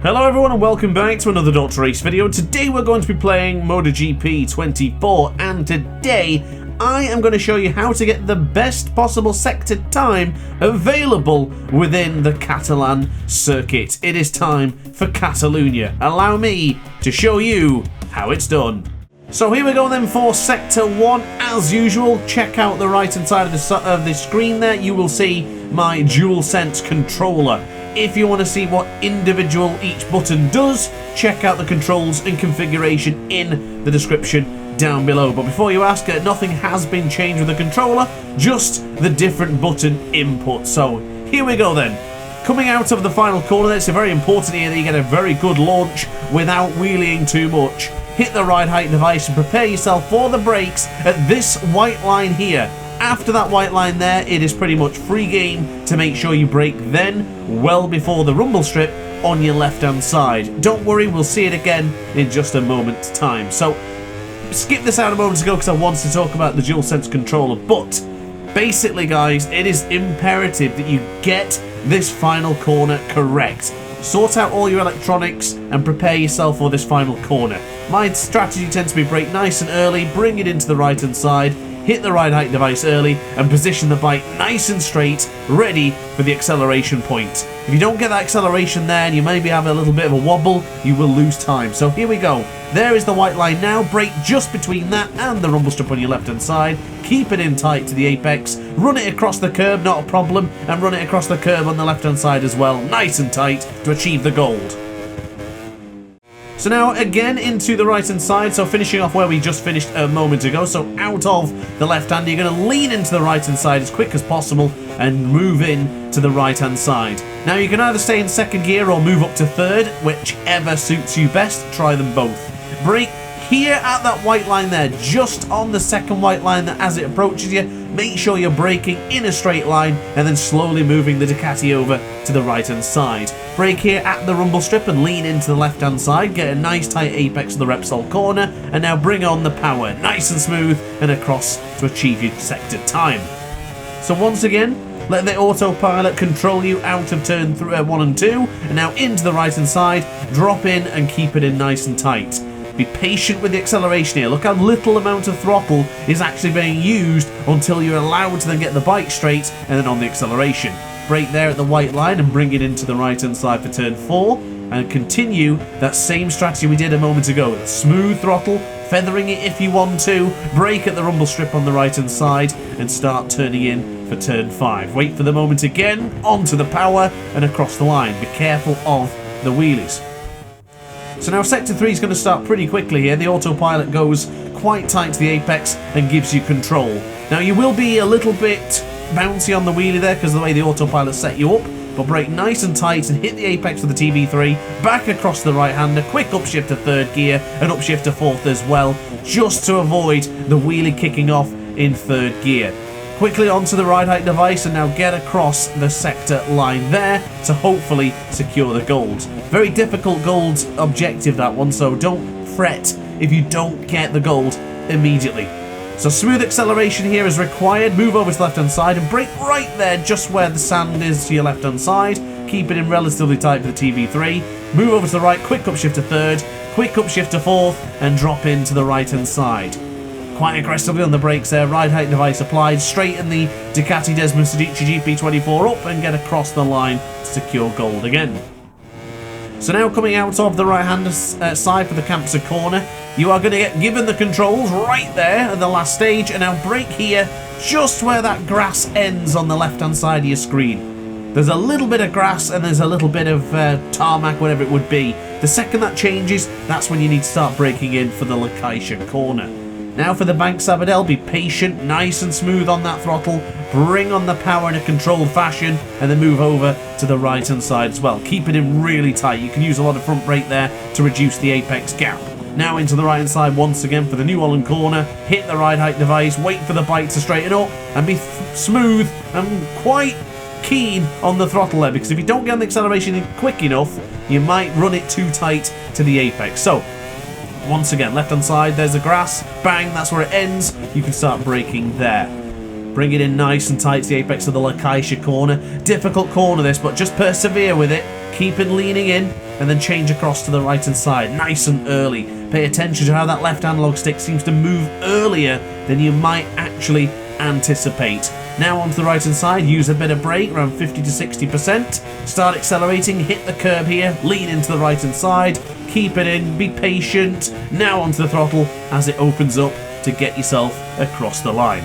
Hello everyone and welcome back to another DrAce video. Today we're going to be playing MotoGP 24 and today I am going to show you how to get the best possible sector time available within the Catalan circuit. It is time for Catalunya. Allow me to show you how it's done. So here we go then for Sector 1. As usual, check out the right hand side of the screen there. You will see my DualSense controller. If you want to see what individual each button does, check out the controls and configuration in the description down below. But before you ask, nothing has been changed with the controller, just the different button input. So here we go then. Coming out of the final corner, it's very important here that you get a very good launch without wheeling too much. Hit the ride height device and prepare yourself for the brakes at this white line here. After that white line there, it is pretty much free game to make sure you brake then, well before the rumble strip on your left hand side. Don't worry, we'll see it again in just a moment's time. So, skip this out a moment ago because I wanted to talk about the DualSense controller, but basically guys, it is imperative that you get this final corner correct. Sort out all your electronics and prepare yourself for this final corner. My strategy tends to be brake nice and early, bring it into the right hand side, hit the ride height device early and position the bike nice and straight, ready for the acceleration point. If you don't get that acceleration there and you maybe have a little bit of a wobble, you will lose time. So here we go. There is the white line now. Brake just between that and the rumble strip on your left hand side. Keep it in tight to the apex. Run it across the curb, not a problem. And run it across the curb on the left hand side as well. Nice and tight to achieve the gold. So now again into the right hand side, so finishing off where we just finished a moment ago. So out of the left hand, you're going to lean into the right hand side as quick as possible and move in to the right hand side. Now you can either stay in second gear or move up to third, whichever suits you best. Try them both. Brake here at that white line there, just on the second white line that as it approaches you, make sure you're braking in a straight line and then slowly moving the Ducati over to the right hand side. Brake here at the rumble strip and lean into the left hand side, get a nice tight apex of the Repsol corner and now bring on the power, nice and smooth and across to achieve your sector time. So once again, let the autopilot control you out of turn 1 and 2 and now into the right hand side, drop in and keep it in nice and tight. Be patient with the acceleration here. Look how little amount of throttle is actually being used until you're allowed to then get the bike straight and then on the acceleration. Brake there at the white line and bring it into the right hand side for turn 4 and continue that same strategy we did a moment ago. Smooth throttle, feathering it if you want to, brake at the rumble strip on the right hand side and start turning in for turn 5. Wait for the moment again, onto the power and across the line. Be careful of the wheelies. So now sector 3 is going to start pretty quickly here. The autopilot goes quite tight to the apex and gives you control. Now you will be a little bit bouncy on the wheelie there because of the way the autopilot set you up, but brake nice and tight and hit the apex with the TV3, back across the right hander, quick upshift to third gear and upshift to fourth as well, just to avoid the wheelie kicking off in third gear. Quickly onto the ride height device and now get across the sector line there to hopefully secure the gold. Very difficult gold objective that one, so don't fret if you don't get the gold immediately. So smooth acceleration here is required. Move over to the left hand side and brake right there just where the sand is to your left hand side. Keep it in relatively tight for the TV3. Move over to the right, quick upshift to third, quick upshift to fourth and drop into the right hand side. Quite aggressively on the brakes there, ride height device applied, straighten the Ducati Desmond Sedici GP24 up and get across the line to secure gold again. So now coming out of the right hand side for the Campsa corner, you are going to get given the controls right there at the last stage and now brake here just where that grass ends on the left hand side of your screen. There's a little bit of grass and there's a little bit of tarmac, whatever it would be. The second that changes, that's when you need to start braking in for the La Caixa corner. Now for the Bank Sabadell, be patient, nice and smooth on that throttle, bring on the power in a controlled fashion, and then move over to the right hand side as well. Keep it in really tight. You can use a lot of front brake there to reduce the apex gap. Now into the right hand side once again for the New Holland corner, hit the ride height device, wait for the bike to straighten up, and be smooth and quite keen on the throttle there, because if you don't get on the acceleration quick enough, you might run it too tight to the apex. So, once again, left hand side, there's the grass, bang, that's where it ends. You can start braking there. Bring it in nice and tight to the apex of the La Caixa corner. Difficult corner this, but just persevere with it. Keep it leaning in. and then change across to the right hand side, nice and early. Pay attention to how that left analog stick seems to move earlier than you might actually anticipate. Now onto the right hand side, use a bit of brake, around 50 to 60%. Start accelerating, hit the curb here, lean into the right hand side, keep it in, be patient. Now onto the throttle as it opens up to get yourself across the line.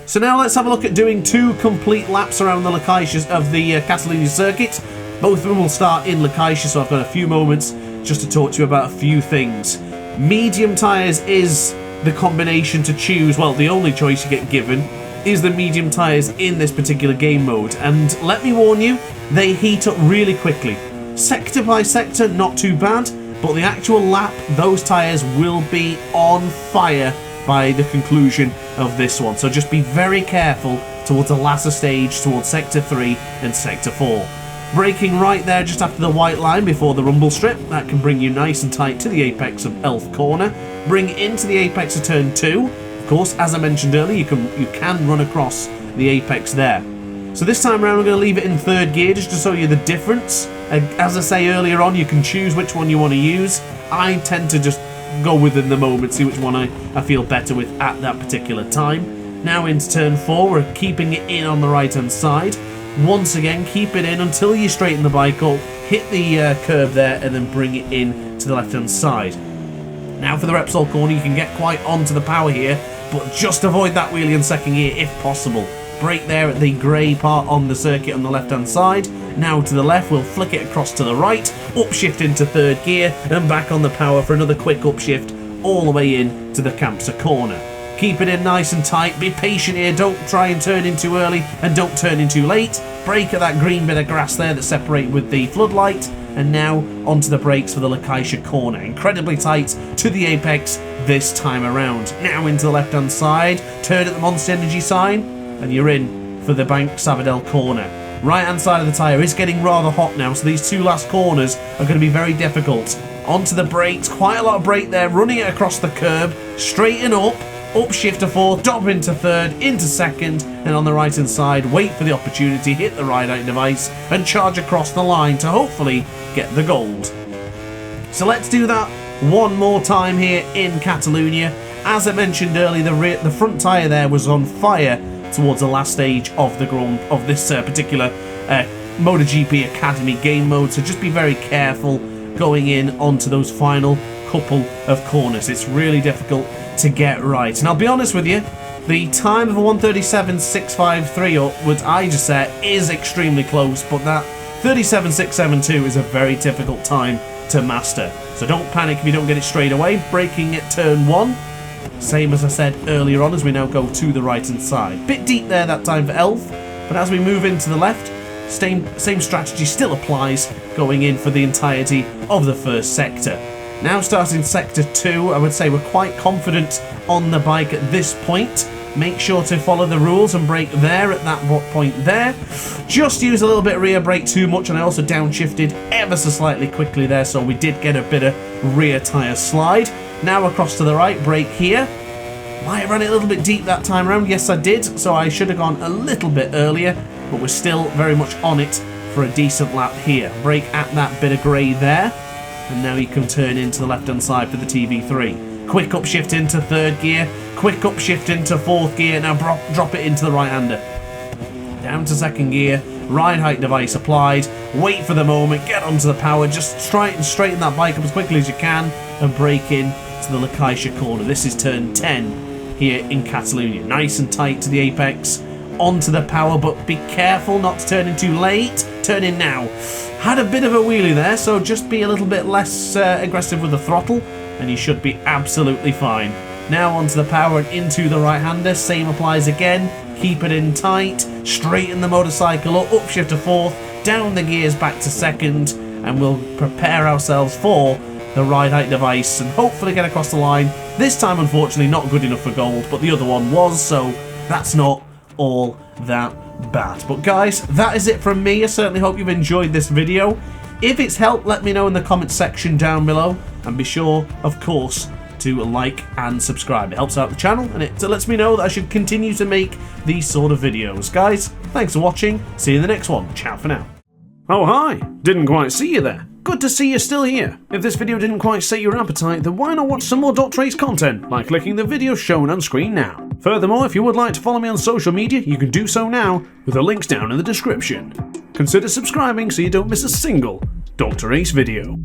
So now let's have a look at doing 2 complete laps around the Locatia of the Catalunya circuit. Both of them will start in Locatia, so I've got a few moments just to talk to you about a few things. Medium tyres is the combination to choose. Well, the only choice you get given is the medium tyres in this particular game mode, and let me warn you, they heat up really quickly. Sector by sector, not too bad, but the actual lap, those tyres will be on fire by the conclusion of this one, so just be very careful towards the latter stage, towards sector 3 and sector 4. Braking right there just after the white line before the rumble strip, that can bring you nice and tight to the apex of Elf Corner. Bring into the apex of turn 2. Of course, as I mentioned earlier, you can run across the apex there. So this time around, we're going to leave it in 3rd gear just to show you the difference. As I say earlier on, you can choose which one you want to use. I tend to just go within the moment, see which one I feel better with at that particular time. Now into turn 4, we're keeping it in on the right hand side. Once again, keep it in until you straighten the bike up, hit the curb there, and then bring it in to the left hand side. Now for the Repsol corner, you can get quite onto the power here, but just avoid that wheelie in 2nd gear if possible. Brake there at the grey part on the circuit on the left hand side. Now to the left, we'll flick it across to the right, upshift into 3rd gear, and back on the power for another quick upshift all the way in to the Campster corner. Keep it in nice and tight, be patient here, don't try and turn in too early and don't turn in too late. Brake at that green bit of grass there that separate with the floodlight, and now onto the brakes for the Locatia corner. Incredibly tight to the apex this time around. Now into the left hand side, turn at the Monster Energy sign, and you're in for the Bank Sabadell corner. Right hand side of the tyre is getting rather hot now, so these 2 last corners are going to be very difficult. Onto the brakes, quite a lot of brake there, running it across the curb, straighten up, upshift to 4th, drop into 3rd, into 2nd, and on the right hand side, wait for the opportunity, hit the ride-out device, and charge across the line to hopefully get the gold. So let's do that one more time here in Catalunya. As I mentioned earlier, the front tyre there was on fire towards the last stage of this particular MotoGP Academy game mode, so just be very careful going in onto those final couple of corners. It's really difficult to get right, and I'll be honest with you, the time of a 1:37.653 upwards I just set is extremely close, but that 37.672 is a very difficult time to master, so don't panic if you don't get it straight away. Braking at turn 1, same as I said earlier on, as we now go to the right hand side. Bit deep there that time for Elf, but as we move into the left, same strategy still applies, going in for the entirety of the 1st sector. Now starting sector 2, I would say we're quite confident on the bike at this point. Make sure to follow the rules and brake there at that point there. Just use a little bit of rear brake too much, and I also downshifted ever so slightly quickly there, so we did get a bit of rear tyre slide. Now across to the right, brake here. Might have run it a little bit deep that time around, yes I did, so I should have gone a little bit earlier, but we're still very much on it for a decent lap here. Brake at that bit of grey there. And now you can turn into the left hand side for the TV3. Quick upshift into 3rd gear, quick upshift into 4th gear, now drop it into the right hander. Down to 2nd gear, ride height device applied, wait for the moment, get onto the power, just try and straighten that bike up as quickly as you can and brake in to the Locatia corner. This is turn 10 here in Catalunya. Nice and tight to the apex, onto the power, but be careful not to turn in too late. Turn in now. Had a bit of a wheelie there, so just be a little bit less aggressive with the throttle and you should be absolutely fine. Now onto the power and into the right hander, same applies again. Keep it in tight, straighten the motorcycle up, upshift to 4th, down the gears back to 2nd, and we'll prepare ourselves for the ride height device and hopefully get across the line. This time unfortunately not good enough for gold, but the other one was, so that's not all that bad. But guys, that is it from me. I certainly hope you've enjoyed this video. If it's helped, let me know in the comments section down below, and be sure of course to like and subscribe. It helps out the channel and it lets me know that I should continue to make these sort of videos. Guys, thanks for watching. See you in the next one. Ciao for now. Oh hi, didn't quite see you there. Good to see you're still here. If this video didn't quite set your appetite, then why not watch some more DrAce content by clicking the video shown on screen now. Furthermore, if you would like to follow me on social media, you can do so now with the links down in the description. Consider subscribing so you don't miss a single DrAce video.